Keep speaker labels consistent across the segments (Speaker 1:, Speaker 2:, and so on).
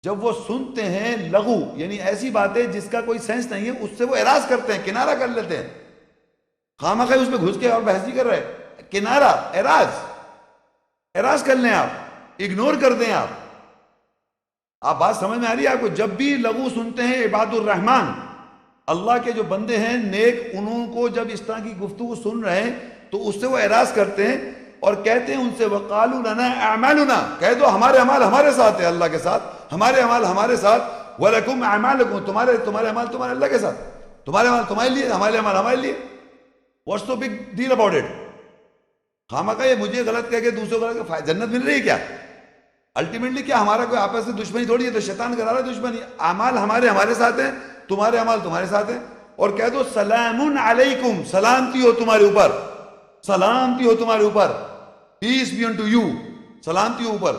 Speaker 1: جب وہ سنتے ہیں لغو یعنی ایسی باتیں جس کا کوئی سینس نہیں ہے، اس سے وہ اعراض کرتے ہیں، کنارہ کر لیتے ہیں. خامخواہ اس میں گھس کے اور بحث نہیں کر رہے، کنارہ، اعراض کر لیں، آپ اگنور کر دیں. آپ بات سمجھ میں آ رہی ہے آپ کو؟ جب بھی لغو سنتے ہیں عباد الرحمن، اللہ کے جو بندے ہیں نیک، انہوں کو جب اس طرح کی گفتگو سن رہے ہیں تو اس سے وہ اعراض کرتے ہیں اور کہتے ہیں ان سے وَقَالُوا لَنَا أَعْمَالُنَا، کہہ دو ہمارے اعمال ہمارے ساتھ ہے، اللہ کے ساتھ، ہمارے اعمال ہمارے ساتھ، وَلَكُمْ أَعْمَالُكُمْ، تمہارے اعمال تمہارے اللہ کے ساتھ، تمہارے اعمال تمہارے لیے، ہمارے اعمال ہمارے لیے. واٹس تو بگ ڈیل اباؤٹ اٹ؟ خامخواہ یہ مجھے غلط کہہ کے دوسروں کو جنت مل رہی ہے کیا؟ الٹیمیٹلی کیا ہمارا کوئی آپس سے دشمنی تھوڑی ہے، تو شیطان کرا رہا ہے دشمنی. اعمال ہمارے ساتھ ہیں، تمہارے اعمال تمہارے ساتھ ہیں. اور کہہ دو سلام علیکم، سلامتی ہو تمہارے اوپر، سلامتی ہو تمہارے اوپر، پیس بی انٹو یو، سلامتی ہو اوپر.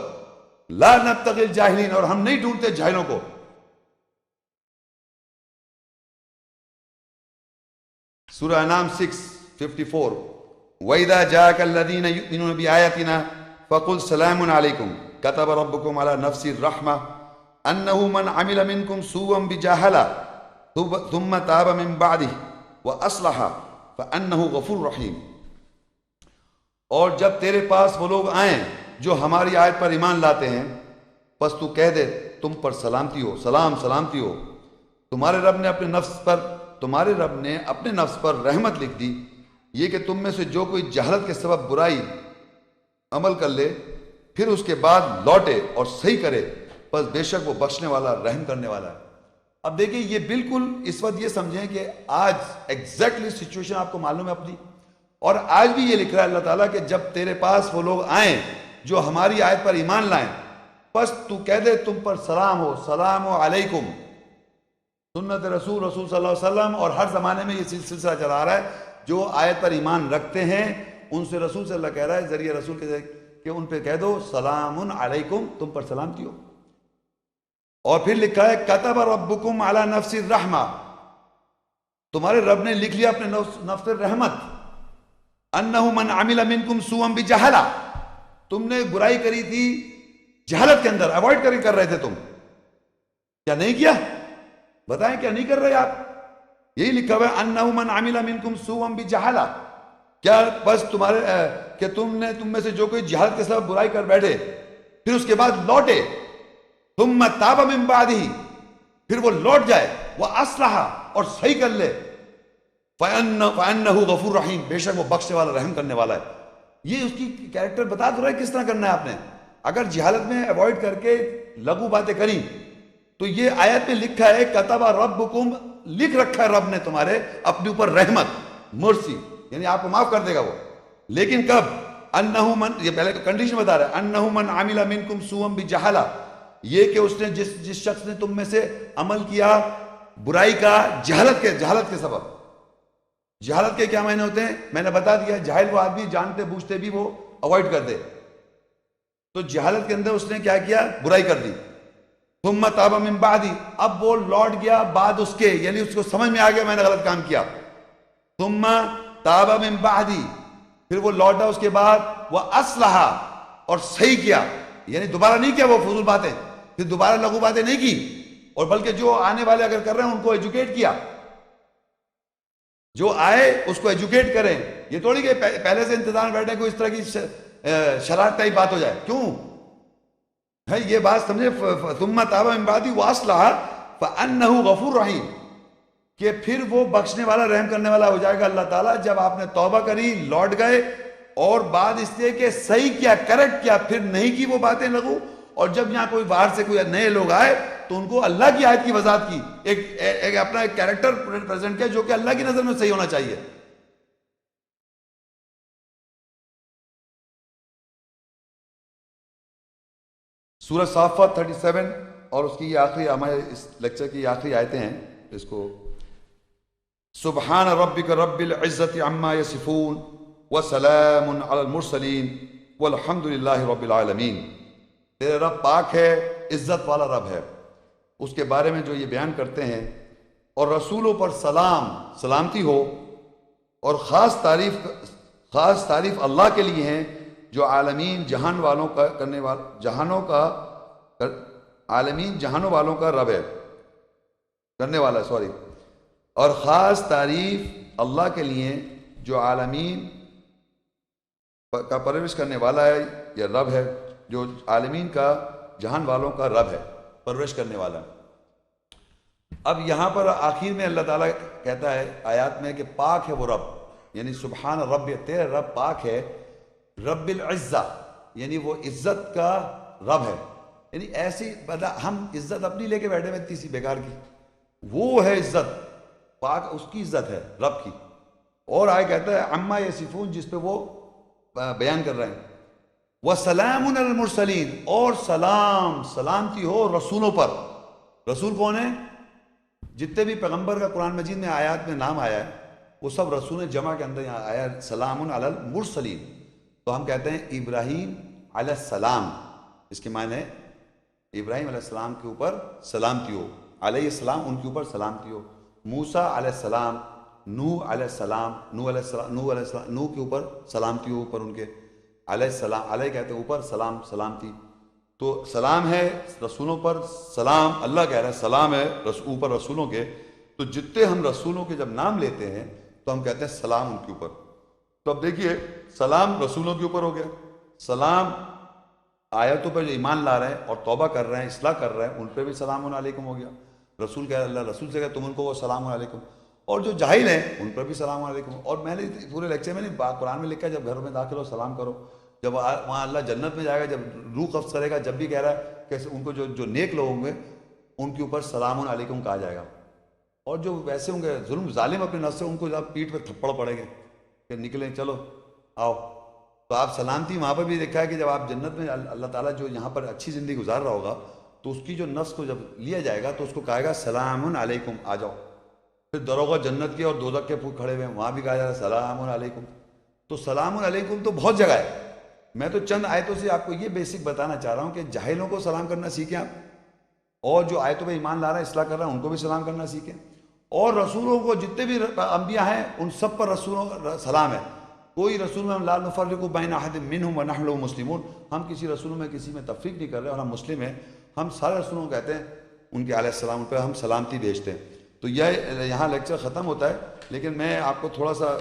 Speaker 1: لا نبتغی الجاہلین، اور ہم نہیں ڈھونڈتے جاہلوں کو. سورہ انعام 6:54 وَإِذَا جَاءَكَ الَّذِينَ يُؤْمِنُونَ بِآيَاتِنَا فَقُلْ سَلَامٌ عَلَيْكُمْ كَتَبَ رَبُّكُمْ عَلَى نَفْسِهِ الرَّحْمَةَ أَنَّهُ مَنْ عَمِلَ مِنْكُمْ سُوءًا بِجَهَالَةٍ ثُمَّ تَابَ مِنْ بَعْدِهِ وَأَصْلَحَ فَأَنَّهُ غَفُورٌ رَحِيمٌ. اور جب تیرے پاس وہ لوگ آئیں جو ہماری آیت پر ایمان لاتے ہیں، پس تو کہہ دے تم پر سلامتی ہو، سلامتی ہو. تمہارے رب نے اپنے نفس پر رحمت لکھ دی، یہ کہ تم میں سے جو کوئی جہالت کے سبب برائی عمل کر لے پھر اس کے بعد لوٹے اور صحیح کرے، پس بے شک وہ بخشنے والا، رحم کرنے والا ہے. اب دیکھیں یہ بالکل اس وقت یہ سمجھیں کہ آج ایگزیکٹلی سچویشن آپ کو معلوم ہے اپنی، اور آج بھی یہ لکھ رہا ہے اللہ تعالیٰ کہ جب تیرے پاس وہ لوگ آئیں جو ہماری آیت پر ایمان لائیں، پس تو کہہ دے تم پر سلام ہو، سلام علیکم. سنت رسول صلی اللہ علیہ وسلم، اور ہر زمانے میں یہ سلسلہ چلا آ رہا ہے. جو آیت پر ایمان رکھتے ہیں ان سے رسول صلی اللہ کہہ رہا ہے ذریعہ رسول کے ذریعے کہ ان پہ کہہ دو سلام علیکم، تم پر سلامتی ہو. اور پھر لکھا ہے کتب ربکم علی نفس الرحمہ، تمہارے رب نے لکھ لیا اپنے نفس رحمت. انہ من عمل منکم سوءا بجہالہ، تم نے برائی کری تھی جہالت کے اندر، اوائڈ کر رہے تھے تم، کیا نہیں کیا؟ بتائیں کیا نہیں کر رہے آپ؟ یہی لکھا ہوا ہے انہ من عمل منکم سوءا بجہالہ. کیا بس کہ تم میں سے جو کوئی جہالت کے سبب برائی کر بیٹھے پھر اس کے بعد لوٹے، ثم تاب من بعدہ، پھر وہ لوٹ جائے، وہ اصلح، اور صحیح کر لے، فَإِنَّهُ غَفُورٌ رَحِيمٌ، بے شک وہ بخشنے والا، رحم کرنے والا ہے. یہ اس کی کیریکٹر بتا تو رہا ہے کس طرح کرنا ہے آپ نے. اگر جہالت میں ایوائڈ کر کے لغو باتیں کریں تو یہ آیت میں لکھا ہے کتب ربکم، لکھ رکھا ہے رب نے تمہارے اپنے اوپر رحمت، مرسی، یعنی آپ کو معاف کر دے گا وہ. لیکن کب؟ انہ من، یہ پہلے کنڈیشن بتا رہا ہے، انہ من عمل منکم سوءا بجہالہ، یہ کہ اس نے جس شخص نے تم میں سے عمل کیا برائی کا جہالت کے سبب. جہالت کے کیا معنی ہوتے ہیں میں نے بتا دیا. جاہل وہ آدمی جانتے بوجھتے بھی وہ اوائڈ کر دے، تو جہالت کے اندر اس نے کیا برائی کر دی. ثم تاب من بعد، اب وہ لوٹ گیا بعد اس کے، یعنی اس کو سمجھ میں آ گیا میں نے غلط کام کیا. ثم تاب من بعد، پھر وہ لوٹا اس کے بعد، وہ اصلح، اور صحیح کیا، یعنی دوبارہ نہیں کیا وہ فضول باتیں، پھر دوبارہ لغو باتیں نہیں کی، اور بلکہ جو آنے والے اگر کر رہے ہیں ان کو ایجوکیٹ کیا، جو آئے اس کو ایجوکیٹ کریں. یہ تھوڑی کہ پہلے سے انتظار میں بیٹھے کوئی اس طرح کی شرارت ٹائپ بات ہو جائے. کیوں ہے یہ بات سمجھے؟ ثم تاب من بعد واصلح فانہ غفور رحیم، کہ پھر وہ بخشنے والا، رحم کرنے والا ہو جائے گا اللہ تعالیٰ. جب آپ نے توبہ کری، لوٹ گئے، اور بعد اس لیے کہ صحیح کیا، کریکٹ کیا، پھر نہیں کی وہ باتیں لغو. اور جب یہاں کوئی باہر سے کوئی نئے لوگ آئے تو ان کو اللہ کی آیت کی وضاحت کی، ایک اپنا ایک کیریکٹر پریزنٹ کیا جو کہ اللہ کی نظر میں صحیح ہونا چاہیے. سورہ صافات 37 اور اس کی یہ آخری، ہمارے اس لیکچر کی آخری آیتیں ہیں. اس کو سبحان ربک رب العزت عما یصفون وسلام علی المرسلین والحمد للہ رب العالمین. تیرے رب پاک ہے، عزت والا رب ہے، اس کے بارے میں جو یہ بیان کرتے ہیں، اور رسولوں پر سلامتی ہو، اور خاص تعریف اللہ کے لیے ہیں جو عالمین، جہانوں کا عالمین جہانوں والوں کا رب ہے، کرنے والا ہے، سوری، اور خاص تعریف اللہ کے لیے جو عالمین کا پرورش کرنے والا ہے یا رب ہے، جو عالمین کا جہان والوں کا رب ہے، پرورش کرنے والا ہے۔ اب یہاں پر آخر میں اللہ تعالیٰ کہتا ہے آیات میں کہ پاک ہے وہ رب، یعنی سبحان رب، تیرے رب پاک ہے، رب العزہ، یعنی وہ عزت کا رب ہے، یعنی ایسی ہم عزت اپنی لے کے بیٹھے ہوئے اتنی سی بیکار کی، وہ ہے عزت، پاک اس کی عزت ہے رب کی۔ اور آئے کہتا ہے عما یصفون، جس پہ وہ بیان کر رہے ہیں، وَسَلَامٌ عَلَى الْمُرْسَلِينَ، اور سلامتی ہو رسولوں پر۔ رسول کون ہے؟ جتنے بھی پیغمبر کا قرآن مجید میں آیات میں نام آیا ہے وہ سب رسول جمع کے اندر یہاں آیا ہے، سلام علی المرسلین۔ تو ہم کہتے ہیں ابراہیم علیہ السلام، اس کے معنی ہے ابراہیم علیہ السلام کے اوپر سلامتی ہو، علیہ السلام ان کے اوپر سلامتی ہو، موسیٰ علیہ السلام، نوح علیہ السلام، نوح کے اوپر سلامتی ہو، اوپر ان کے علیہ السلام، علیہ کہتے ہیں اوپر، سلام سلامتی، تو سلام ہے رسولوں پر، سلام اللہ کہہ رہا ہے سلام ہے اوپر رسولوں کے۔ تو جتنے ہم رسولوں کے جب نام لیتے ہیں تو ہم کہتے ہیں سلام ان کے اوپر۔ تو اب دیکھیے سلام رسولوں کے اوپر ہو گیا، سلام آیتوں پر جو ایمان لا رہے ہیں اور توبہ کر رہے ہیں، اصلاح کر رہے ہیں، ان پہ بھی سلام علیکم ہو گیا۔ رسول کہہ اللہ رسول سے کہا تم ان کو وہ سلام علیکم، اور جو جاہل ہیں ان پر بھی سلام علیکم۔ اور میں نے پورے لیکچر میں نہیں، قرآن میں لکھا ہے جب گھروں میں داخل ہو سلام کرو، جب وہاں اللہ جنت میں جائے گا، جب روح قبض کرے گا، جب بھی کہہ رہا ہے کہ ان کو جو نیک لوگ ہوں گے ان کے اوپر سلام علیکم کہا جائے گا، اور جو ویسے ہوں گے ظلم ظالم اپنے نفس سے، ان کو جب پیٹھ پہ تھپڑ پڑے گے کہ نکلیں چلو آؤ۔ تو آپ سلامتی وہاں پر بھی دیکھا ہے کہ جب آپ جنت میں اللہ تعالیٰ جو یہاں پر اچھی زندگی گزار رہا ہوگا تو اس کی جو نفس کو جب لیا جائے گا تو اس کو کہے گا سلام علیکم آ جاؤ۔ پھر دروغہ جنت کے اور دوزخ کے کھڑے ہوئے ہیں، وہاں بھی کہا جائے گا سلام علیکم۔ تو سلام علیکم تو بہت جگہ ہے، میں تو چند آیتوں سے آپ کو یہ بیسک بتانا چاہ رہا ہوں کہ جاہلوں کو سلام کرنا سیکھیں آپ، اور جو آیتوں پہ ایمان لا رہا ہے اصلاح کر رہا ہے ان کو بھی سلام کرنا سیکھیں، اور رسولوں کو جتنے بھی انبیاء ہیں ان سب پر رسولوں کا سلام ہے۔ کوئی رسول میں لا نفرق بین احد منہم ونحن له مسلمون، ہم کسی رسولوں میں کسی میں تفریق نہیں کر رہے، اور ہم مسلم ہیں، ہم سارے رسولوں کو کہتے ہیں ان کے علیہ السلام پہ ہم سلامتی بھیجتے ہیں۔ تو یہ یہاں لیکچر ختم ہوتا ہے، لیکن میں آپ کو تھوڑا سا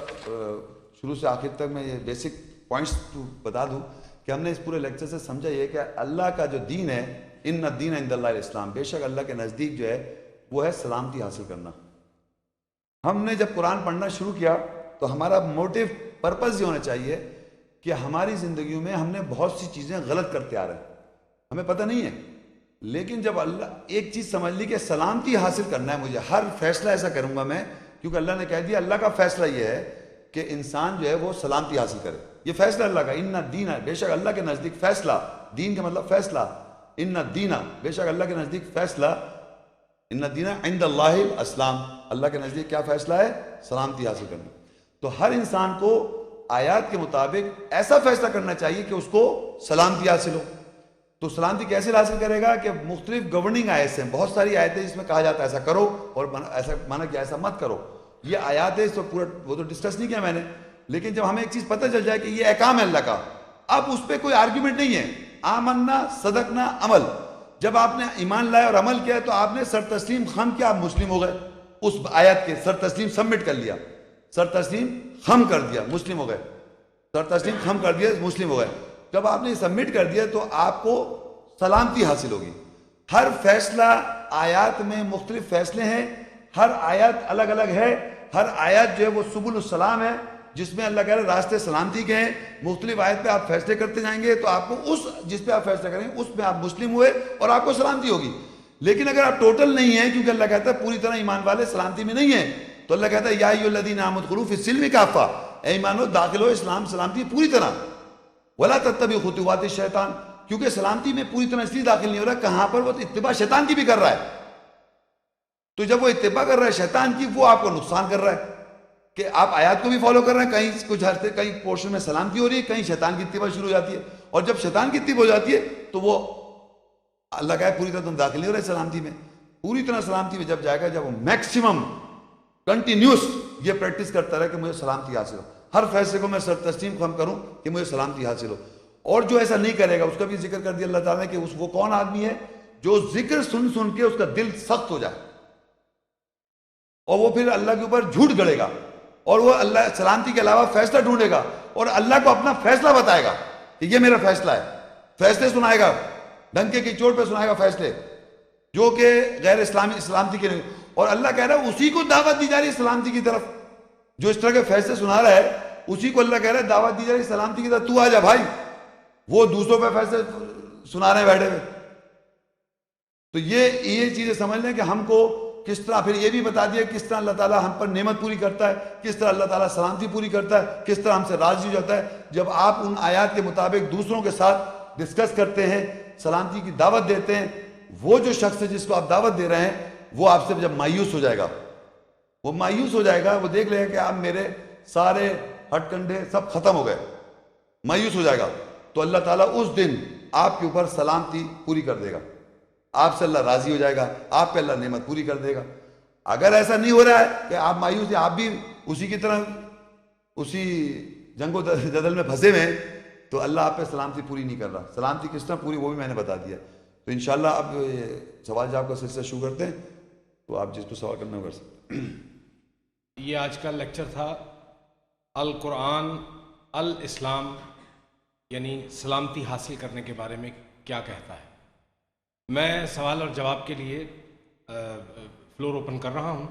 Speaker 1: شروع سے آخر تک میں یہ بیسک پوائنٹس بتا دوں کہ ہم نے اس پورے لیکچر سے سمجھا یہ کہ اللہ کا جو دین ہے، ان الدین عند اللہ الاسلام، بے شک اللہ کے نزدیک جو ہے وہ ہے سلامتی حاصل کرنا۔ ہم نے جب قرآن پڑھنا شروع کیا تو ہمارا موٹیو پرپز یہ ہونا چاہیے کہ ہماری زندگیوں میں ہم نے بہت سی چیزیں غلط کرتے آ رہے ہیں، ہمیں پتہ نہیں ہے، لیکن جب اللہ ایک چیز سمجھ لی کہ سلامتی حاصل کرنا ہے مجھے، ہر فیصلہ ایسا کروں گا میں، کیونکہ اللہ نے کہہ دیا اللہ کا فیصلہ یہ ہے کہ انسان جو ہے وہ سلامتی حاصل کرے، یہ فیصلہ اللہ کا، ان الدین، بے شک اللہ کے نزدیک فیصلہ، دین کا مطلب فیصلہ، ان الدین، بے شک اللہ کے نزدیک فیصلہ، ان الدین عند اللہ الاسلام، اللہ کے نزدیک کیا فیصلہ ہے؟ سلامتی حاصل کرنا۔ تو ہر انسان کو آیات کے مطابق ایسا فیصلہ کرنا چاہیے کہ اس کو سلامتی حاصل ہو۔ تو سلامتی کیسے حاصل کرے گا؟ کہ مختلف گورننگ آیت ہیں، بہت ساری آیتیں جس میں کہا جاتا ہے ایسا کرو اور ایسا مانا کہ ایسا مت کرو، یہ آیات ہے، اس کو پورا وہ تو ڈسکس نہیں کیا میں نے، لیکن جب ہمیں ایک چیز پتہ چل جائے کہ یہ احکام ہے اللہ کا، اب اس پہ کوئی آرگیومنٹ نہیں ہے، آمنا صدقنا عمل، جب آپ نے ایمان لائے اور عمل کیا تو آپ نے سر تسلیم خم کیا، آپ مسلم ہو گئے، اس آیت کے سر تسلیم سبمٹ کر لیا، سر تسلیم خم کر دیا، مسلم ہو گئے، سر تسلیم خم کر دیا، مسلم ہو گئے۔ جب آپ نے سبمٹ کر دیا تو آپ کو سلامتی حاصل ہوگی۔ ہر فیصلہ آیات میں مختلف فیصلے ہیں، ہر آیت الگ الگ ہے، ہر آیت جو ہے وہ سبل السلام ہے، جس میں اللہ کہہ رہے راستے سلامتی کے ہیں، مختلف آیت پہ آپ فیصلے کرتے جائیں گے تو آپ کو اس جس پہ آپ فیصلہ کریں گے اس پہ آپ مسلم ہوئے اور آپ کو سلامتی ہوگی۔ لیکن اگر آپ ٹوٹل نہیں ہیں، کیونکہ اللہ کہتا ہے پوری طرح ایمان والے سلامتی میں نہیں ہیں، تو اللہ کہتا ہے یا ایھا الذین آمنوا ادخلوا فی السلم کافہ، اے ایمانو داخل ہو اسلام سلامتی پوری طرح، ولا تتبعوا خطوات الشیطان، کیونکہ سلامتی میں پوری طرح اس لیے داخل نہیں ہو رہا کہاں پر وہ اتباع شیطان کی بھی کر رہا ہے، تو جب وہ اتباع کر رہا ہے شیطان کی، وہ آپ کو نقصان کر رہا ہے کہ آپ آیات کو بھی فالو کر رہے ہیں، کہیں کچھ ہرتے کہیں پورشن میں سلامتی ہو رہی ہے، کہیں شیطان کی اتباع شروع ہو جاتی ہے، اور جب شیطان کی اتباع ہو جاتی ہے تو وہ اللہ کا ہے پوری طرح تم داخل نہیں ہو رہے سلامتی میں، پوری طرح سلامتی میں جب جائے گا جب وہ میکسیمم کنٹینیوس یہ پریکٹس کرتا رہے کہ مجھے سلامتی حاصل ہو، ہر فیصلے کو میں سر تسلیم خم کروں کہ مجھے سلامتی حاصل ہو۔ اور جو ایسا نہیں کرے گا اس کا بھی ذکر کر دیا اللہ تعالیٰ نے کہ وہ کون آدمی ہے جو ذکر سن سن کے اس کا دل سخت ہو جائے اور وہ پھر اللہ کے اوپر جھوٹ گڑے گا اور وہ اللہ سلامتی کے علاوہ فیصلہ ڈھونڈے گا اور اللہ کو اپنا فیصلہ بتائے گا کہ یہ میرا فیصلہ ہے. فیصلے سنائے گا, ڈنکے کی چوٹ پہ سنائے گا فیصلے جو کہ غیر اسلامی سلامتی کے نہیں. اور اللہ کہہ رہا ہے اسی کو دعوت دی جا رہی ہے سلامتی کی طرف. جو اس طرح کے فیصلے سنا رہا ہے اسی کو اللہ کہہ رہا ہے دعوت دی جا رہی ہے سلامتی کی طرف, تو آ جا بھائی. وہ دوسروں پہ فیصلے سنا رہے ہیں بیٹھے ہوئے. تو یہ چیزیں سمجھ لیں کہ ہم کو کس طرح, پھر یہ بھی بتا دیا کس طرح اللہ تعالیٰ ہم پر نعمت پوری کرتا ہے, کس طرح اللہ تعالیٰ سلامتی پوری کرتا ہے, کس طرح ہم سے راضی ہو جاتا ہے جب آپ ان آیات کے مطابق دوسروں کے ساتھ ڈسکس کرتے ہیں, سلامتی کی دعوت دیتے ہیں. وہ جو شخص ہے جس کو آپ دعوت دے رہے ہیں وہ آپ سے جب مایوس ہو جائے گا, وہ مایوس ہو جائے گا, وہ دیکھ لے گا کہ آپ میرے سارے ہٹ کنڈے سب ختم ہو گئے, مایوس ہو جائے گا, تو اللہ تعالیٰ اس دن آپ کے اوپر سلامتی پوری کر دے گا, آپ سے اللہ راضی ہو جائے گا, آپ پہ اللہ نعمت پوری کر دے گا. اگر ایسا نہیں ہو رہا ہے کہ آپ مایوس ہیں, آپ بھی اسی کی طرح اسی جنگ و جدل میں پھنسے ہوئے ہیں, تو اللہ آپ پہ سلامتی پوری نہیں کر رہا. سلامتی کس طرح پوری وہ بھی میں نے بتا دیا. تو انشاءاللہ اب سوال جواب کا سلسلہ شروع کرتے ہیں, تو آپ جس کو سوال کرنا ہو کر سکتے ہیں.
Speaker 2: یہ آج کا لیکچر تھا القرآن الاسلام یعنی سلامتی حاصل کرنے کے بارے میں کیا کہتا ہے. میں سوال اور جواب کے لیے فلور اوپن کر رہا ہوں.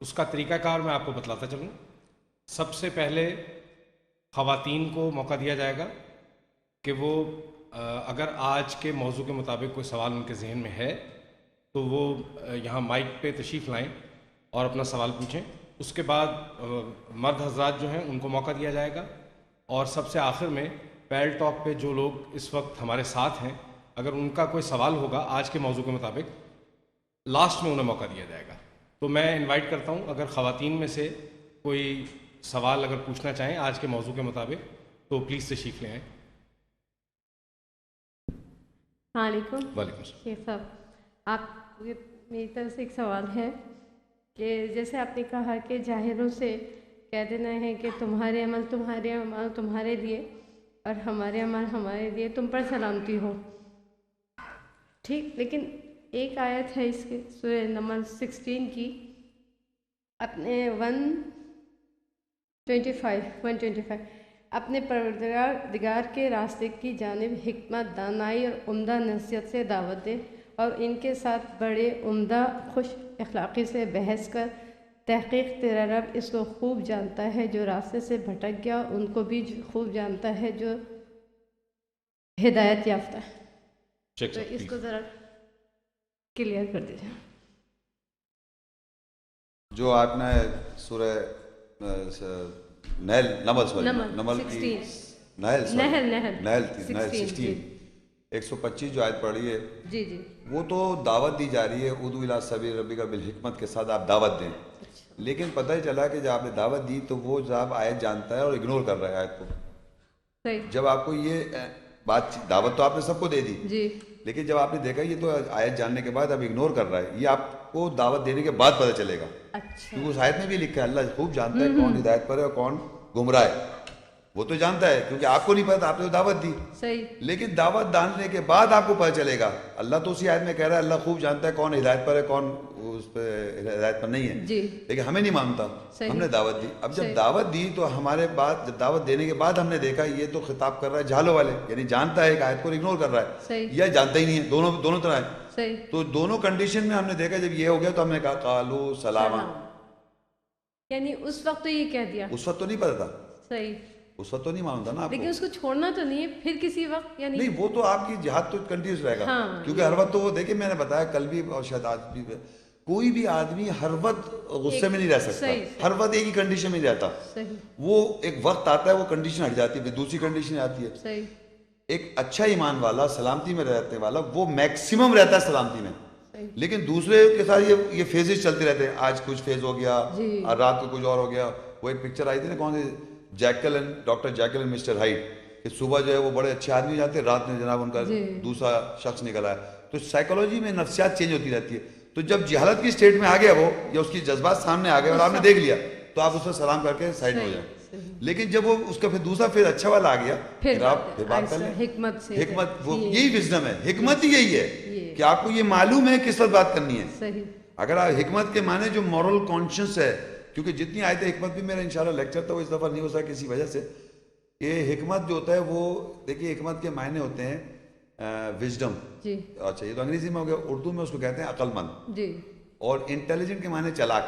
Speaker 2: اس کا طریقہ کار میں آپ کو بتلاتا چلوں. سب سے پہلے خواتین کو موقع دیا جائے گا کہ وہ اگر آج کے موضوع کے مطابق کوئی سوال ان کے ذہن میں ہے تو وہ یہاں مائک پہ تشریف لائیں اور اپنا سوال پوچھیں. اس کے بعد مرد حضرات جو ہیں ان کو موقع دیا جائے گا, اور سب سے آخر میں پیل ٹاک پہ جو لوگ اس وقت ہمارے ساتھ ہیں اگر ان کا کوئی سوال ہوگا آج کے موضوع کے مطابق لاسٹ میں انہیں موقع دیا جائے گا. تو میں انوائٹ کرتا ہوں اگر خواتین میں سے کوئی سوال اگر پوچھنا چاہیں آج کے موضوع کے مطابق تو پلیز تشریف لے آئیں.
Speaker 3: السلام علیکم.
Speaker 2: وعلیکم السلام.
Speaker 3: شیخ صاحب, آپ میری طرف سے ایک سوال ہے کہ جیسے آپ نے کہا کہ جاہلوں سے کہہ دینا ہے کہ تمہارے عمل تمہارے لیے اور ہمارے عمل ہمارے لیے, تم پر سلامتی ہو. ٹھیک, لیکن ایک آیت ہے اس کے سورہ نمل 16 کی, اپنے 125 اپنے پروردگار کے راستے کی جانب حکمت, دانائی اور عمدہ نصیحت سے دعوت دے, اور ان کے ساتھ بڑے عمدہ خوش اخلاقی سے بحث کر. تحقیق تیرا رب اس کو خوب جانتا ہے جو راستے سے بھٹک گیا, ان کو بھی خوب جانتا ہے جو ہدایت یافتہ ہے. تو اس کو ذرا کلیئر کر دیجیے.
Speaker 1: جو آپ نے سورہ نمل 16 125 جو آیت پڑھی ہے
Speaker 3: جی
Speaker 1: وہ تو دعوت دی جا رہی ہے, ادعو الی سبیل ربک بالحکمت کے ساتھ آپ دعوت دیں. لیکن پتہ ہی چلا کہ جب آپ نے دعوت دی تو وہ جب آیت جانتا ہے اور اگنور کر رہا ہے آیت کو. جب آپ کو یہ بات دعوت تو آپ نے سب کو دے دی
Speaker 3: جی,
Speaker 1: لیکن جب آپ نے دیکھا یہ تو آیت جاننے کے بعد اب اگنور کر رہا ہے, یہ آپ کو دعوت دینے کے بعد پتہ چلے گا. کیونکہ اس آیت میں بھی لکھا ہے اللہ خوب جانتا ہے کون ہدایت پر ہے اور کون گمراہ ہے. وہ تو جانتا ہے کیونکہ آپ کو نہیں پتا, آپ نے تو دعوت دی.
Speaker 3: صحیح.
Speaker 1: لیکن دعوت ڈالنے کے بعد آپ کو پتہ چلے گا. اللہ تو اسی آیت میں کہہ رہا ہے اللہ خوب جانتا ہے کون ہدایت پر ہے کون اس پہ ہدایت پر نہیں ہے.
Speaker 3: جی.
Speaker 1: لیکن ہمیں نہیں مانتا, ہم نے دعوت دی. اب جب دعوت دی تو ہمارے بعد جب دعوت دینے کے بعد ہم نے دیکھا یہ تو خطاب کر رہا ہے جھالوں والے, یعنی جانتا ہے ایک آیت کو اگنور کر رہا ہے, یا جانتا ہی نہیں ہے, دونوں طرح ہے. تو دونوں کنڈیشن میں ہم نے دیکھا جب یہ ہو گیا تو ہم نے کہا قالو سلاما,
Speaker 3: یعنی اس وقت تو یہ کہہ دیا,
Speaker 1: اس وقت تو نہیں پتا تھا.
Speaker 3: صحیح,
Speaker 1: اس وقت تو نہیں معلوم تھا نا آپ کو.
Speaker 3: لیکن اس کو چھوڑنا تو نہیں ہے پھر کسی وقت, یعنی
Speaker 1: نہیں وہ تو آپ کی جہاد تو کنٹینیوس رہے گا, کیونکہ ہر وقت تو وہ دیکھیں میں نے بتایا کل بھی اور شاید آج بھی, کوئی بھی آدمی ہر وقت غصے میں نہیں رہ سکتا, ہر وقت ایک ہی کنڈیشن میں رہتا. وہ ایک وقت آتا ہے وہ کنڈیشن ہٹ جاتی ہے, پھر دوسری کنڈیشن آتی ہے. ایک اچھا ایمان والا سلامتی میں رہنے والا وہ میکسیمم رہتا ہے سلامتی میں, لیکن دوسرے کے ساتھ یہ فیزز چلتے رہتے ہیں. آج کچھ فیز ہو گیا, رات کو کچھ اور ہو گیا. وہ ایک پکچر آئی تھی نا کون سی, doctor Jekyll and mister Hyde, کہ صبح جو ہے وہ بڑے اچھے آدمی جاتے ہیں, رات میں جناب ان کا دوسرا شخص نکل آیا. تو سائیکالوجی میں نفسیات چینج ہوتی رہتی ہے. تو جب جہالت کی اسٹیٹ میں آ گیا وہ, یا اس کی جذبات سامنے آ گئے اور آپ نے دیکھ لیا, تو آپ اس پر سلام کر کے سائڈ میں ہو جائیں. لیکن جب وہ اس کا پھر دوسرا پھر اچھا والا آ گیا پھر آپ پھر بات کر لیں.
Speaker 3: حکمت سے,
Speaker 1: حکمت وہ یہی وزڈم ہے, حکمت ہی یہی ہے کہ آپ کو یہ معلوم ہے کس وقت بات کرنی ہے.
Speaker 3: صحیح.
Speaker 1: اگر آپ حکمت کے معنی جو مورل کانشیس ہے, کیونکہ جتنی آیتیں حکمت بھی میرا انشاءاللہ لیکچر تھا وہ اس دفعہ نہیں ہو سکا کسی وجہ سے. یہ حکمت جو ہوتا ہے وہ دیکھیے حکمت کے معنی ہوتے ہیں وزڈم.
Speaker 3: جی.
Speaker 1: اچھا یہ تو انگریزی میں ہو گیا, اردو میں اس کو کہتے ہیں عقل مند.
Speaker 3: جی.
Speaker 1: اور انٹیلیجنٹ کے معنی چلاک.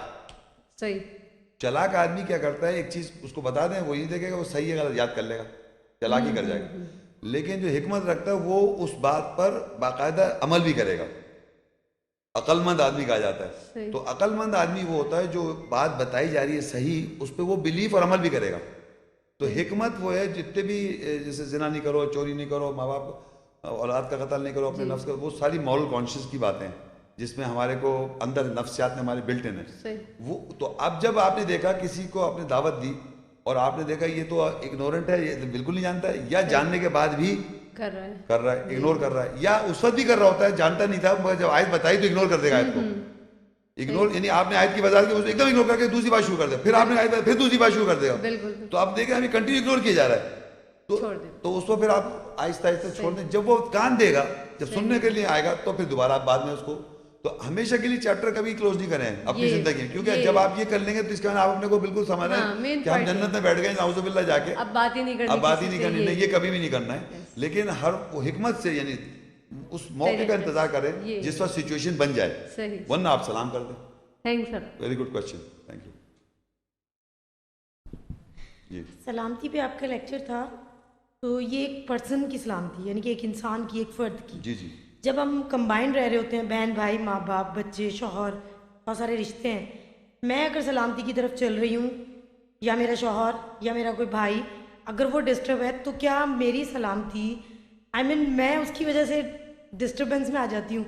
Speaker 3: صحیح.
Speaker 1: چلاک آدمی کیا کرتا ہے, ایک چیز اس کو بتا دیں وہ یہ دیکھے گا وہ صحیح ہے غلط یاد کر لے گا, چلاکی کر جائے گا. لیکن جو حکمت رکھتا ہے وہ اس بات پر باقاعدہ عمل بھی کرے گا. عقل مند آدمی کہا جاتا ہے. تو عقل مند آدمی وہ ہوتا ہے جو بات بتائی جا رہی ہے صحیح, اس پہ وہ بلیف اور عمل بھی کرے گا. تو حکمت وہ ہے جتنے بھی جیسے زنا نہیں کرو, چوری نہیں کرو, ماں باپ اولاد کا قتل نہیں کرو, اپنے نفس کا, وہ ساری مورل کانشیس کی باتیں ہیں جس میں ہمارے کو اندر نفسیات میں ہمارے بلٹ ان ہے. وہ تو اب جب آپ نے دیکھا کسی کو آپ نے دعوت دی اور آپ نے دیکھا یہ تو اگنورنٹ ہے, یہ بالکل نہیں جانتا ہے, یا جاننے کے بعد بھی کر رہا ہے اگنور کر رہا ہے, یا اس وقت بھی کر رہا ہوتا ہے جانتا نہیں تھا مگر جب آیت بتائی تو اگنور کر دے گا آیت کو. اگنور یعنی آپ نے آیت کی وضاحت کی, ایک دم اگنور کر کے دوسری بات شروع کر دے, پھر آپ نے آیت پھر دوسری بات شروع کر دے گا. تو آپ دیکھیں ہمیں کنٹینیو اگنور کیا جا رہا ہے. تو اس کو پھر آپ آہستہ آہستہ چھوڑ دیں. جب وہ کان دے گا, جب سننے کے لیے آئے گا تو پھر دوبارہ آپ بعد میں اس کو, تو ہمیشہ کے لیے چیپٹر کبھی کلوز نہیں کریں اپنی زندگی میں, کیونکہ جب آپ یہ کر لیں گے تو اس کے بعد آپ اپنے کو بالکل سمجھ رہے ہیں کہ ہم جنت میں بیٹھ گئے نعوذ باللہ جا کے, اب بات ہی نہیں کرنی ہے, یہ کبھی بھی نہیں کرنا ہے. لیکن ہر حکمت سے یعنی اس موقع کا انتظار کریں جس وقت سچویشن بن جائے, ورنہ آپ سلام کر دیں. Very good question, thank you. جی
Speaker 4: سلامتی پہ آپ کا لیکچر تھا, تو یہ ایک پرسن کی سلامتی یعنی کہ ایک انسان کی, ایک فرد کی.
Speaker 1: جی جی.
Speaker 4: جب ہم کمبائنڈ رہ رہے ہوتے ہیں, بہن بھائی, ماں باپ, بچے, شوہر, بہت سارے رشتے ہیں, میں اگر سلامتی کی طرف چل رہی ہوں یا میرا شوہر یا میرا کوئی بھائی اگر وہ ڈسٹرب ہے, تو کیا میری سلامتی میں اس کی وجہ سے ڈسٹربنس میں آ جاتی ہوں,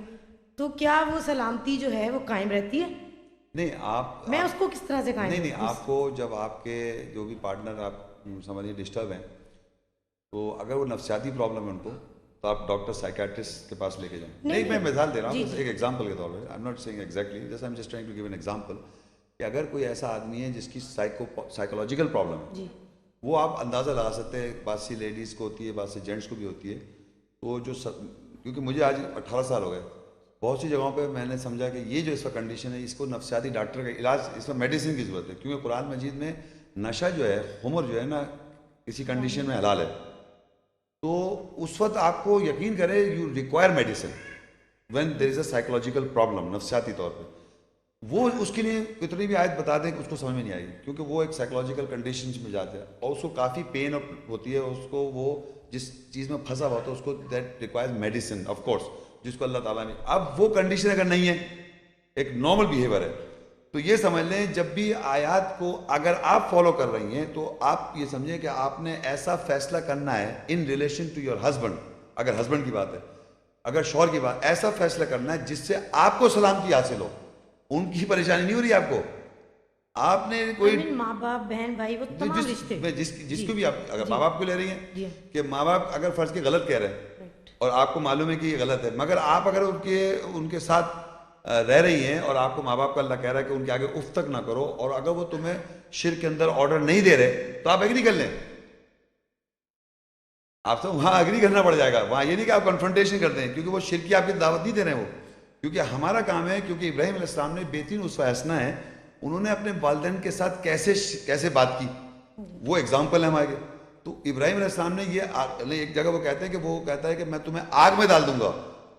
Speaker 4: تو کیا وہ سلامتی جو ہے وہ قائم رہتی ہے؟
Speaker 1: نہیں, آپ
Speaker 4: میں اس کو کس طرح سے قائم
Speaker 1: نہیں, آپ کو جب آپ کے جو بھی پارٹنر آپ سمجھیے ڈسٹرب ہیں, تو اگر وہ نفسیاتی پرابلم ہے ان کو, تو آپ ڈاکٹر سائیکیٹرسٹ کے پاس لے کے جائیں. نہیں, میں مثال دے رہا ہوں ایک ایگزامپل کے طور پہ, I am not saying exactly, just I am just trying to give an example, کہ اگر کوئی ایسا آدمی ہے جس کی سائیکولوجیکل پرابلم ہے, وہ آپ اندازہ لگا سکتے ہیں, بعض سی لیڈیز کو ہوتی ہے, بعض سی جینٹس کو بھی ہوتی ہے. تو جو کیونکہ مجھے آج 18 سال ہو گئے, بہت سی جگہوں پہ میں نے سمجھا کہ یہ جو اس کا کنڈیشن ہے, اس کو نفسیاتی ڈاکٹر کا علاج, اس میں میڈیسن کی ضرورت ہے, کیونکہ قرآن مجید میں نشہ جو ہے, خمر جو ہے نا, کسی کنڈیشن میں حلال ہے. تو اس وقت آپ کو یقین کرے you require medicine when there is a psychological problem, نفسیاتی طور پہ. وہ اس کے لیے کتنی بھی آیت بتا دیں کہ اس کو سمجھ میں نہیں آئے گی, کیونکہ وہ ایک سائیکولوجیکل کنڈیشنز میں جاتے ہیں اور اس کو کافی پین ہوتی ہے, اس کو وہ جس چیز میں پھنسا ہوا ہوتا ہے اس کو that requires medicine of course, جس کو اللہ تعالیٰ نے. اب وہ کنڈیشن اگر نہیں ہے, ایک نارمل بیہیویئر ہے, تو یہ سمجھ لیں جب بھی آیات کو اگر آپ فالو کر رہی ہیں تو آپ یہ سمجھیں کہ آپ نے ایسا فیصلہ کرنا ہے in relation to your husband, اگر ہسبینڈ کی بات ہے, اگر شوہر کی بات, ایسا فیصلہ کرنا ہے جس سے آپ کو سلامتی حاصل ہو, ان کی پریشانی نہیں ہو رہی آپ کو. آپ نے کوئی
Speaker 4: ماں باپ, بہن بھائی, وہ تمام رشتے,
Speaker 1: جس کو بھی آپ اگر ماں باپ کو لے رہی ہیں کہ ماں باپ اگر فرض کے غلط کہہ رہے ہیں اور آپ کو معلوم ہے کہ یہ غلط ہے, مگر آپ اگر ان کے ساتھ رہ رہی ہیں اور آپ کو ماں باپ کا اللہ کہہ رہا ہے کہ ان کے آگے اف تک نہ کرو, اور اگر وہ تمہیں شرک کے اندر آرڈر نہیں دے رہے تو آپ ایگری کر لیں. آپ سے وہاں ایگری کرنا پڑ جائے گا, وہاں یہ نہیں کہ آپ کنفرنٹیشن کرتے ہیں, کیونکہ وہ شرک کی آپ کی دعوت نہیں دے رہے ہیں وہ, کیونکہ ہمارا کام ہے, کیونکہ ابراہیم علیہ السلام نے بہترین اسوہ حسنہ ہے, انہوں نے اپنے والدین کے ساتھ کیسے بات کی, وہ ایگزامپل ہے ہمارے. تو ابراہیم علیہ السلام نے یہ ایک جگہ وہ کہتے ہیں کہ وہ کہتا ہے کہ میں تمہیں آگ میں ڈال دوں گا,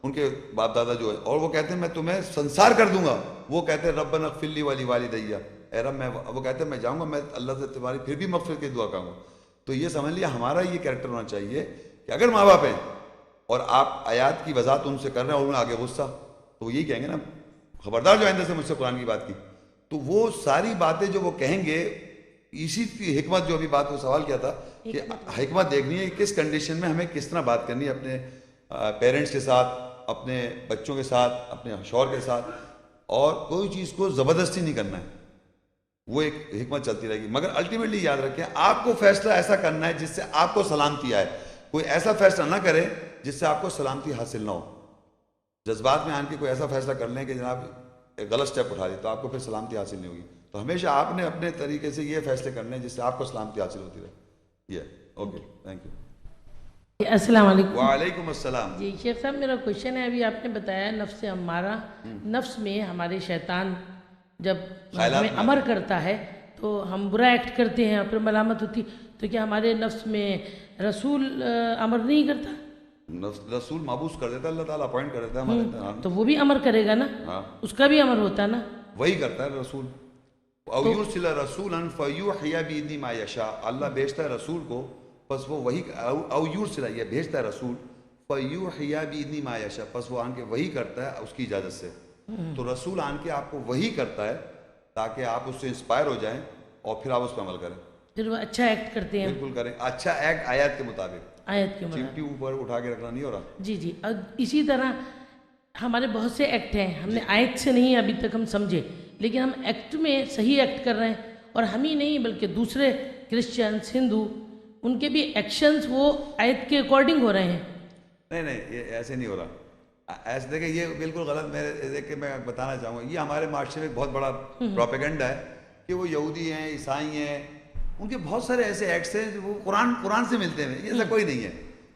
Speaker 1: ان کے باپ دادا جو ہے, اور وہ کہتے ہیں میں تمہیں سنسار کر دوں گا. وہ کہتے ہیں ربنا اغفر لی ولی والدیّ, اے رب میں, وہ کہتے ہیں میں جاؤں گا, میں اللہ سے تمہاری پھر بھی مغفرت کی دعا کروں گا. تو یہ سمجھ لیا ہمارا یہ کریکٹر ہونا چاہیے کہ اگر ماں باپ ہیں اور آپ آیات کی وضاحت ان سے کر رہے ہیں اور انہیں آگے غصہ, تو یہی کہیں گے نا خبردار جو آئندہ سے مجھ سے قرآن کی بات کی. تو وہ ساری باتیں جو وہ کہیں گے, اسی کی حکمت, جو ابھی بات کو سوال کیا تھا کہ حکمت دیکھنی ہے کس کنڈیشن میں ہمیں کس طرح بات کرنی ہے اپنے پیرنٹس کے ساتھ, اپنے بچوں کے ساتھ, اپنے شوہر کے ساتھ, اور کوئی چیز کو زبردستی نہیں کرنا ہے. وہ ایک حکمت چلتی رہے گی, مگر الٹیمیٹلی یاد رکھیں آپ کو فیصلہ ایسا کرنا ہے جس سے آپ کو سلامتی آئے. کوئی ایسا فیصلہ نہ کرے جس سے آپ کو سلامتی حاصل نہ ہو. جذبات میں آن کے کوئی ایسا فیصلہ کر لیں کہ جناب ایک غلط اسٹیپ اٹھا دی تو آپ کو پھر سلامتی حاصل نہیں ہوگی. تو ہمیشہ آپ نے اپنے طریقے سے یہ فیصلے کرنے ہیں جس سے آپ کو سلامتی حاصل ہوتی رہے. یہ اوکے تھینک یو.
Speaker 5: السلام علیکم.
Speaker 1: وعلیکم السلام.
Speaker 5: جی شیخ صاحب میرا کوشچن ہے, ابھی آپ نے بتایا نفس امارہ, نفس میں ہمارے شیطان جب ہمیں امر کرتا ہے تو ہم برا ایکٹ کرتے ہیں اور پھر ملامت ہوتی, تو کیا ہمارے نفس میں رسول امر نہیں کرتا؟
Speaker 1: رسول مابوس کر دیتا ہے, اللہ تعالیٰ اپوائنٹ کر دیتا ہے ہمارے اندر.
Speaker 5: تو وہ بھی امر کرے گا نا, اس کا بھی امر ہوتا ہے نا,
Speaker 1: وہی کرتا ہے رسول. او یرسل رسولا فیوحی باذن ما یشاء, اللہ بھیجتا ہے رسول کو پس وہ وہی, او یرسل یہ بھیجتا ہے رسول فیوحی باذن ما یشاء پس وہ آن کے وہی کرتا ہے اس کی اجازت سے. تو رسول آن کے آپ کو وہی کرتا ہے تاکہ آپ اس سے انسپائر ہو جائیں اور پھر آپ اس پہ عمل کریں.
Speaker 5: پھر وہ اچھا ایکٹ کرتے ہیں.
Speaker 1: بالکل کریں, اچھا ایکٹ آیات کے مطابق,
Speaker 5: آیت کے مطابق.
Speaker 1: چمٹی اوپر اٹھا کے رکھنا نہیں ہو رہا.
Speaker 5: جی جی. اور اسی طرح ہمارے بہت سے ایکٹ ہیں, ہم نے آیت سے نہیں ابھی تک ہم سمجھے, لیکن ہم ایکٹ میں صحیح ایکٹ کر رہے ہیں, اور ہم ہی نہیں بلکہ دوسرے کرسچنس, ہندو, ان کے بھی ایکشنز وہ آیت کے اکارڈنگ ہو رہے ہیں.
Speaker 1: نہیں یہ ایسے نہیں ہو رہا. ایسے دیکھیں یہ بالکل غلط, میرے دیکھ کے میں بتانا چاہوں گا, یہ ہمارے معاشرے میں ایک بہت بڑا پروپیگنڈا ہے کہ وہ یہودی ہیں, عیسائی ہیں, ان کے بہت سارے ایسے ایکٹس ہیں جو وہ قرآن سے ملتے ہیں. ایسا کوئی نہیں ہے,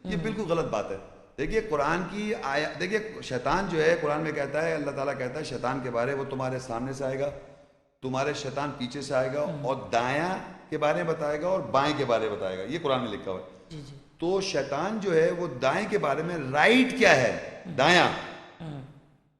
Speaker 1: یہ بالکل غلط بات ہے. دیکھیے قرآن کی آیت, دیکھیے شیطان جو ہے قرآن میں کہتا ہے, اللہ تعالیٰ کہتا ہے شیطان کے بارے, وہ تمہارے سامنے سے آئے گا, تمہارے شیطان پیچھے سے آئے گا, اور دایاں کے بارے میں بتائے گا اور بائیں کے بارے میں بتائے گا. یہ قرآن میں لکھا ہوا ہے. تو شیطان جو ہے وہ دائیں کے بارے میں, رائٹ کیا ہے,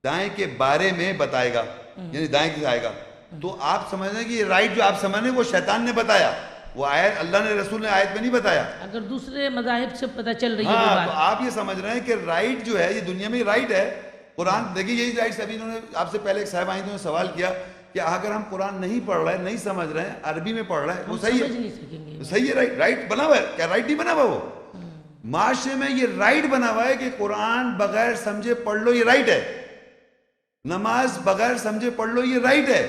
Speaker 1: دائیں کے بارے میں بتائے گا, یعنی دائیں سے آئے گا. تو آپ سمجھ رہے ہیں کہ یہ رائٹ جو آپ سمجھ رہے ہیں وہ شیطان نے بتایا, وہ آیت اللہ نے رسول نے آیت میں نہیں بتایا.
Speaker 5: اگر دوسرے مذاہب سے پتہ چل رہی ہے
Speaker 1: ہاں, تو آپ یہ سمجھ رہے ہیں کہ رائٹ جو ہے یہ دنیا میں رائٹ ہے. قرآن دیکھیے یہی رائٹ, ابھی انہوں نے آپ سے پہلے ایک صاحب آئی, انہوں نے سوال کیا کہ اگر ہم قرآن نہیں پڑھ رہے ہیں, نہیں سمجھ رہے ہیں, عربی میں پڑھ رہے ہیں, وہ صحیح ہے, صحیح ہے, رائٹ بنا ہوا ہے کیا؟ رائٹ نہیں بنا ہوا. وہ معاشرے میں یہ رائٹ بنا ہوا ہے کہ قرآن بغیر سمجھے پڑھ لو, یہ رائٹ ہے. نماز بغیر سمجھے پڑھ لو, یہ رائٹ ہے.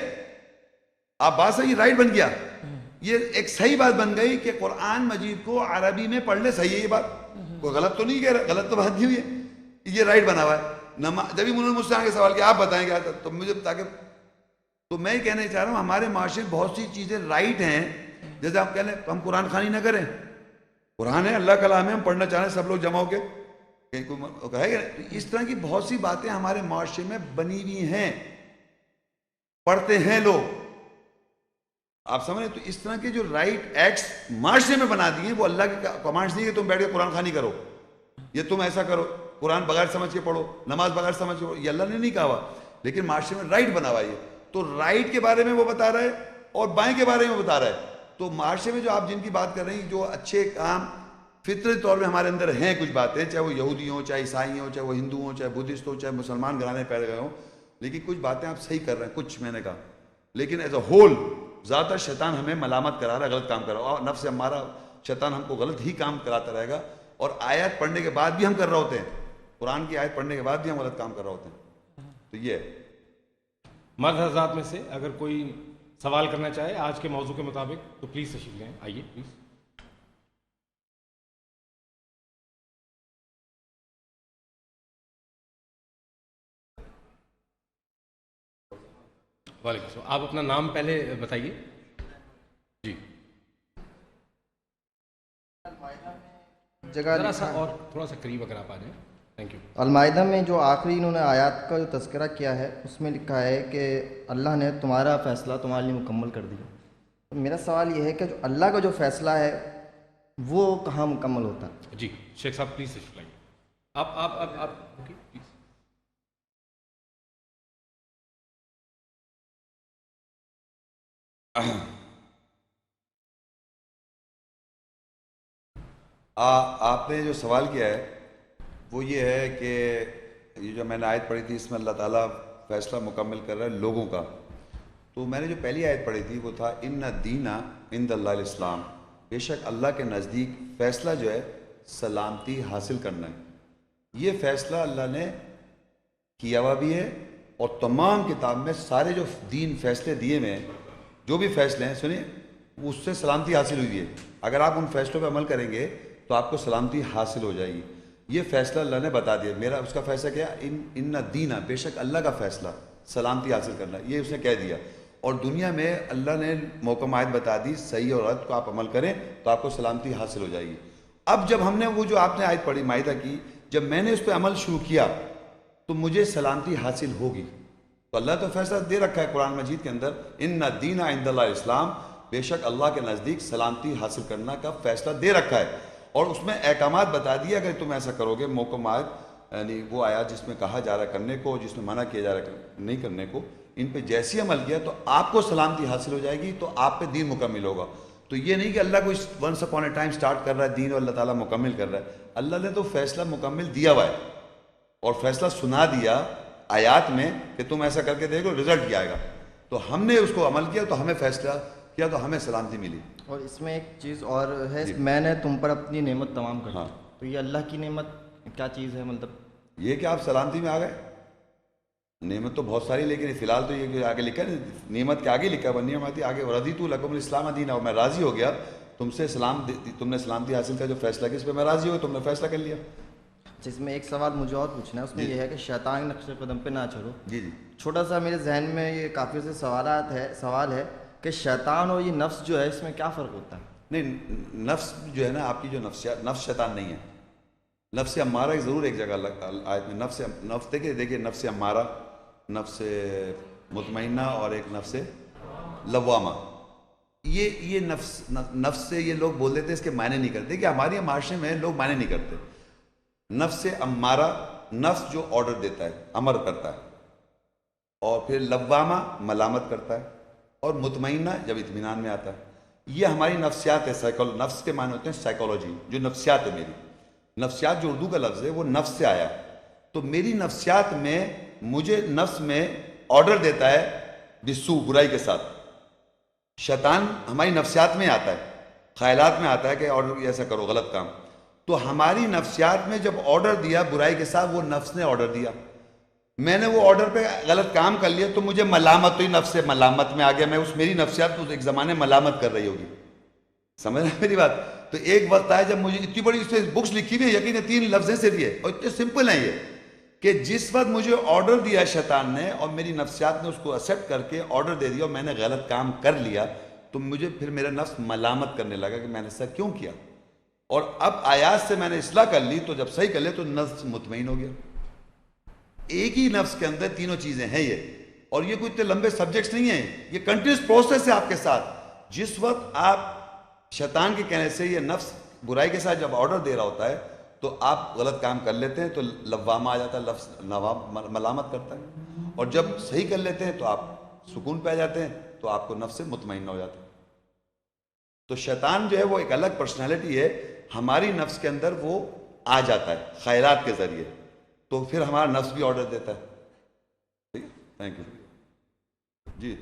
Speaker 1: آپ بات صحیح, رائٹ بن گیا. یہ ایک صحیح بات بن گئی کہ قرآن مجید کو عربی میں پڑھ لے, صحیح ہے یہ بات, کوئی غلط تو نہیں کہہ رہا, غلط تو بات نہیں ہوئی ہے, یہ رائٹ بنا ہوا ہے. جب بھی انہوں نے مجھ سے آگے سوال کیا آپ بتائیں گے تو مجھے تاکہ, تو میں یہ کہنا چاہ رہا ہوں ہمارے معاشرے میں بہت سی چیزیں رائٹ ہیں. جیسے آپ کہہ لیں ہم قرآن خوانی نہ کریں, قرآن ہے, اللہ کلام ہے, ہم پڑھنا چاہ رہے ہیں سب لوگ جمع ہو کے, اس طرح کی بہت سی باتیں ہمارے معاشرے میں بنی ہوئی ہیں, پڑھتے ہیں لوگ. آپ سمجھ رہے, تو اس طرح کے جو رائٹ ایکٹس معاشرے میں بنا دیے وہ اللہ کے کمانڈس نہیں کہ تم بیٹھ کے قرآن خوانی کرو, یہ تم ایسا کرو, قرآن بغیر سمجھ کے پڑھو, نماز بغیر سمجھ کے پڑھو, یہ اللہ نے نہیں کہا ہوا, لیکن معاشرے میں رائٹ بنا ہوا ہے. تو رائٹ کے بارے میں وہ بتا رہا ہے اور بائیں کے بارے میں بتا رہا ہے. تو معاشرے میں جو آپ جن کی بات کر رہے ہیں, جو اچھے کام فطری طور پہ ہمارے اندر ہیں, کچھ باتیں, چاہے وہ یہودی ہوں, چاہے عیسائی ہوں, چاہے وہ ہندو ہوں, چاہے بدھسٹ ہوں, چاہے مسلمان گھرانے پیدا گئے ہوں, لیکن کچھ باتیں آپ صحیح کر رہے ہیں, کچھ میں نے کہا, لیکن ایز اے ہول زیادہ تر شیطان ہمیں ملامت کرا رہا ہے, غلط کام کر رہا ہے, اور نفس ہمارا شیطان ہم کو غلط ہی کام کراتا رہے گا. اور آیت پڑھنے کے بعد بھی ہم کر رہے ہوتے ہیں, قرآن کی آیت پڑھنے کے بعد بھی ہم غلط کام کر رہے ہوتے ہیں. تو یہ
Speaker 2: مرد حضرات میں سے اگر کوئی سوال کرنا چاہے آج کے موضوع کے مطابق تو پلیز تشریف لیں, آئیے پلیز. وعلیکم السلام, آپ اپنا نام پہلے بتائیے. جی ذرا سا اور تھوڑا سا قریب اگر آپ آ جائیں. Thank you.
Speaker 6: المائدہ میں جو آخری انہوں نے آیات کا جو تذکرہ کیا ہے اس میں لکھا ہے کہ اللہ نے تمہارا فیصلہ تمہارے لیے مکمل کر دیا. تو میرا سوال یہ ہے کہ جو اللہ کا جو فیصلہ ہے وہ کہاں مکمل ہوتا ہے؟
Speaker 2: جی شیخ صاحب پلیز تشریف لائیے. آپ اوکے پلیز.
Speaker 1: آپ نے جو سوال کیا ہے وہ یہ ہے کہ یہ جو میں نے آیت پڑھی تھی اس میں اللہ تعالیٰ فیصلہ مکمل کر رہا ہے لوگوں کا. تو میں نے جو پہلی آیت پڑھی تھی وہ تھا ان الدین عند اللہ الاسلام, بے شک اللہ کے نزدیک فیصلہ جو ہے سلامتی حاصل کرنا ہے. یہ فیصلہ اللہ نے کیا ہوا بھی ہے, اور تمام کتاب میں سارے جو دین فیصلے دیے ہوئے ہیں, جو بھی فیصلے ہیں سنیے, اس سے سلامتی حاصل ہوئی ہے. اگر آپ ان فیصلوں پہ عمل کریں گے تو آپ کو سلامتی حاصل ہو جائے گی. یہ فیصلہ اللہ نے بتا دیا, میرا اس کا فیصلہ کیا, ان الدین, بے شک اللہ کا فیصلہ سلامتی حاصل کرنا، یہ اس نے کہہ دیا. اور دنیا میں اللہ نے محکم آیت بتا دی، صحیح اور غلط کو آپ عمل کریں تو آپ کو سلامتی حاصل ہو جائے گی. اب جب ہم نے وہ جو آپ نے آیت پڑھی مائدہ کی، جب میں نے اس پہ عمل شروع کیا تو مجھے سلامتی حاصل ہوگی. تو اللہ تو فیصلہ دے رکھا ہے قرآن مجید کے اندر، ان الدین عند اللہ اسلام، بے شک اللہ کے نزدیک سلامتی حاصل کرنا کا فیصلہ دے رکھا ہے. اور اس میں احکامات بتا دیے، اگر تم ایسا کرو گے. محکم آیت یعنی وہ آیات جس میں کہا جا رہا ہے کرنے کو، جس میں منع کیا جا رہا ہے نہیں کرنے کو، ان پہ جیسی عمل کیا تو آپ کو سلامتی حاصل ہو جائے گی، تو آپ پہ دین مکمل ہوگا. تو یہ نہیں کہ اللہ کو once upon a time start کر رہا ہے دین اور اللہ تعالیٰ مکمل کر رہا ہے. اللہ نے تو فیصلہ مکمل دیا ہوا ہے اور فیصلہ سنا دیا آیات میں کہ تم ایسا کر کے دیکھ لو، رزلٹ کیا آئے گا. تو ہم نے اس کو عمل کیا تو ہمیں فیصلہ کیا تو ہمیں سلامتی ملی.
Speaker 6: اور اس میں ایک چیز اور ہے، میں نے تم پر اپنی نعمت تمام کر دی.
Speaker 1: ہاں.
Speaker 6: تو یہ اللہ کی نعمت کیا چیز ہے؟ مطلب
Speaker 1: یہ کہ آپ سلامتی میں آ گئے. نعمت تو بہت ساری، لیکن فی الحال تو یہ کہ آگے لکھا ہے نعمت کے آگے لکھا ہے نعمت آگے، رضیت لکم الاسلام دینا، اور میں راضی ہو گیا تم سے تم نے سلامتی حاصل کیا جو فیصلہ کیا اس پہ میں راضی ہو گیا، تم نے فیصلہ کر لیا.
Speaker 6: جس میں ایک سوال مجھے اور پوچھنا ہے، اس میں یہ ہے کہ شیطان نقش قدم پہ نہ چلو.
Speaker 1: جی جی.
Speaker 6: چھوٹا سا میرے ذہن میں یہ کافی سے سوال ہے کہ شیطان اور یہ نفس جو ہے اس میں کیا فرق ہوتا ہے؟
Speaker 1: نہیں، نفس جو ہے نا آپ کی جو نفسیات، نفس شیطان نہیں ہے. نفس امارہ ضرور ایک جگہ آیت میں نفس دیکھیے نفس امارہ، نفس مطمئنہ اور ایک نفس لوامہ. یہ نفس سے یہ لوگ بول دیتے ہیں، اس کے معنی نہیں کرتے کہ ہمارے معاشرے میں لوگ معنی نہیں کرتے. نفس امارہ نفس جو آرڈر دیتا ہے، امر کرتا ہے، اور پھر لوامہ ملامت کرتا ہے، اور مطمئنہ جب اطمینان میں آتا ہے. یہ ہماری نفسیات ہے. نفس کے معنی ہوتے ہیں سائیکالوجی، جو نفسیات ہے میری. نفسیات جو اردو کا لفظ ہے وہ نفس سے آیا. تو میری نفسیات میں مجھے نفس میں آرڈر دیتا ہے بسو، برائی کے ساتھ. شیطان ہماری نفسیات میں آتا ہے، خیالات میں آتا ہے کہ آرڈر ایسا کرو، غلط کام. تو ہماری نفسیات میں جب آرڈر دیا برائی کے ساتھ، وہ نفس نے آرڈر دیا، میں نے وہ آرڈر پہ غلط کام کر لیا تو مجھے ملامت ہوئی، نفس ملامت میں آ گیا. میں میری نفسیات تو ایک زمانے ملامت کر رہی ہوگی. سمجھ رہے میری بات؟ تو ایک وقت آیا جب مجھے اتنی بڑی اس پہ بکس لکھی ہوئی ہے، یقین ہے 3 لفظیں سے بھی ہے اور اتنے سمپل ہیں یہ، کہ جس وقت مجھے آرڈر دیا شیطان نے اور میری نفسیات نے اس کو ایکسیپٹ کر کے آرڈر دے دیا اور میں نے غلط کام کر لیا، تو مجھے پھر میرا نفس ملامت کرنے لگا کہ میں نے ایسا کیوں کیا. اور اب آیات سے میں نے اصلاح کر لی، تو جب صحیح کر لیا تو نفس مطمئن ہو گیا. ایک ہی نفس کے اندر تینوں چیزیں ہیں یہ، اور یہ کوئی اتنے لمبے سبجیکٹس نہیں ہیں، یہ کنٹینیوس پروسیس ہے آپ کے ساتھ. جس وقت آپ شیطان کے کہنے سے یہ نفس برائی کے ساتھ جب آرڈر دے رہا ہوتا ہے تو آپ غلط کام کر لیتے ہیں تو لوامہ آ جاتا ہے، لفظ ملامت کرتا ہے. اور جب صحیح کر لیتے ہیں تو آپ سکون پہ آ جاتے ہیں، تو آپ کو نفس سے مطمئن ہو جاتا ہے. تو شیطان جو ہے وہ ایک الگ پرسنالٹی ہے، ہماری نفس کے اندر وہ آ جاتا ہے خیالات کے ذریعے، تو پھر ہمارا نفس بھی آرڈر دیتا ہے. ٹھیک ہے، تھینک یو. جی.